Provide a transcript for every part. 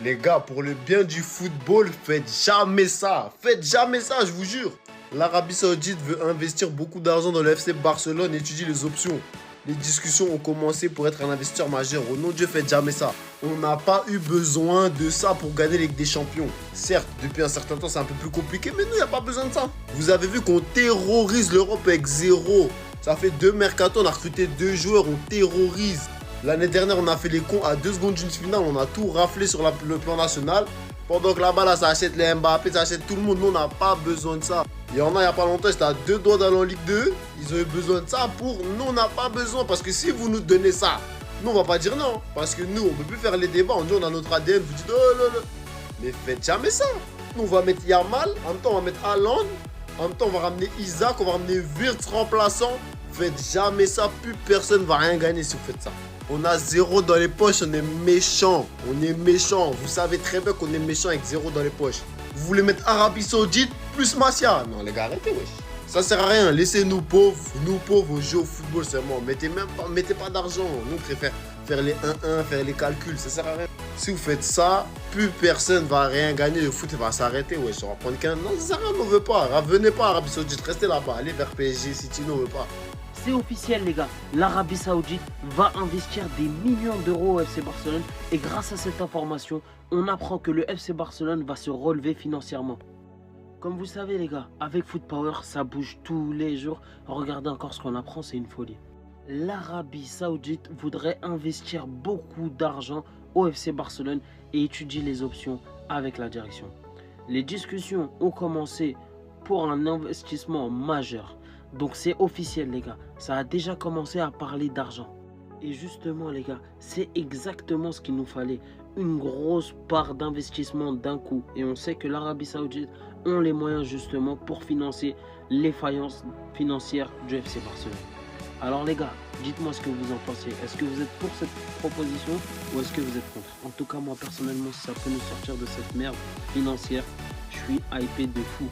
Les gars, pour le bien du football, faites jamais ça. Faites jamais ça, je vous jure. L'Arabie Saoudite veut investir beaucoup d'argent dans le FC Barcelone et étudie les options. Les discussions ont commencé pour être un investisseur majeur. Au nom de Dieu, faites jamais ça. On n'a pas eu besoin de ça pour gagner la Ligue des Champions. Certes, depuis un certain temps, c'est un peu plus compliqué, mais nous, il n'y a pas besoin de ça. Vous avez vu qu'on terrorise l'Europe avec 0. Ça fait 2 mercato, on a recruté 2 joueurs, on terrorise. L'année dernière, on a fait les cons à 2 secondes d'une finale, on a tout raflé sur le plan national. Pendant que là-bas, là, ça achète les Mbappé, ça achète tout le monde. Nous, on n'a pas besoin de ça. Il y en a, il n'y a pas longtemps, j'étais à 2 doigts d'aller en Ligue 2. Ils ont eu besoin de ça pour... Nous, on n'a pas besoin. Parce que si vous nous donnez ça, nous, on va pas dire non. Parce que nous, on ne peut plus faire les débats. On dit, on a notre ADN. Vous dites, oh là là. Mais faites jamais ça. Nous, on va mettre Yamal. En même temps, on va mettre Haaland. En même temps, on va ramener Isaac. On va ramener Wirtz remplaçant. Faites jamais ça. Plus personne ne va rien gagner si vous faites ça. On a 0 dans les poches, on est méchant. On est méchant. Vous savez très bien qu'on est méchant avec 0 dans les poches. Vous voulez mettre Arabie Saoudite plus Masia? Non, les gars, arrêtez, wesh. Ça sert à rien. Laissez-nous pauvres, on joue au football seulement. Mettez pas d'argent. Nous, on préfère faire les 1-1, faire les calculs. Ça sert à rien. Si vous faites ça, plus personne va rien gagner. Le foot va s'arrêter, wesh. On va prendre qu'un. Non, ça sert à rien, on ne veut pas. Venez pas Arabie Saoudite, restez là-bas. Allez vers PSG, City, nous, on ne veut pas. C'est officiel les gars, l'Arabie Saoudite va investir des millions d'euros au FC Barcelone et grâce à cette information, on apprend que le FC Barcelone va se relever financièrement. Comme vous savez les gars, avec Foot Power, ça bouge tous les jours. Regardez encore ce qu'on apprend, c'est une folie. L'Arabie Saoudite voudrait investir beaucoup d'argent au FC Barcelone et étudier les options avec la direction. Les discussions ont commencé pour un investissement majeur. Donc c'est officiel les gars, ça a déjà commencé à parler d'argent. Et justement les gars, c'est exactement ce qu'il nous fallait. Une grosse part d'investissement d'un coup. Et on sait que l'Arabie Saoudite ont les moyens justement pour financer les faillances financières du FC Barcelone. Alors les gars, dites-moi ce que vous en pensez. Est-ce que vous êtes pour cette proposition ou est-ce que vous êtes contre? En tout cas moi personnellement, si ça peut nous sortir de cette merde financière, je suis hypé de fou.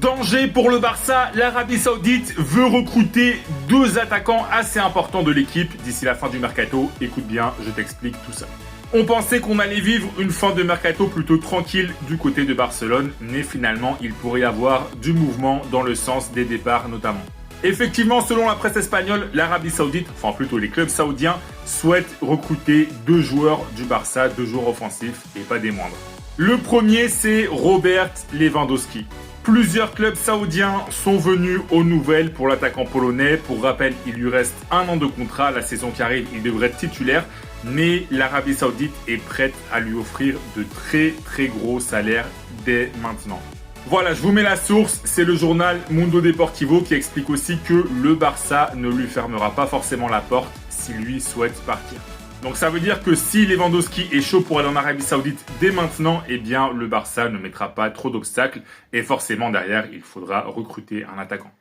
Danger pour le Barça, l'Arabie Saoudite veut recruter 2 attaquants assez importants de l'équipe d'ici la fin du mercato. Écoute bien, je t'explique tout ça. On pensait qu'on allait vivre une fin de mercato plutôt tranquille du côté de Barcelone, mais finalement il pourrait y avoir du mouvement dans le sens des départs notamment. Effectivement, selon la presse espagnole, l'Arabie Saoudite, enfin plutôt les clubs saoudiens, souhaitent recruter 2 joueurs du Barça, 2 joueurs offensifs et pas des moindres. Le premier, c'est Robert Lewandowski. Plusieurs clubs saoudiens sont venus aux nouvelles pour l'attaquant polonais. Pour rappel, il lui reste 1 an de contrat. La saison qui arrive, il devrait être titulaire. Mais l'Arabie Saoudite est prête à lui offrir de très gros salaires dès maintenant. Voilà, je vous mets la source. C'est le journal Mundo Deportivo qui explique aussi que le Barça ne lui fermera pas forcément la porte si lui souhaite partir. Donc ça veut dire que si Lewandowski est chaud pour aller en Arabie Saoudite dès maintenant, eh bien le Barça ne mettra pas trop d'obstacles et forcément derrière il faudra recruter un attaquant.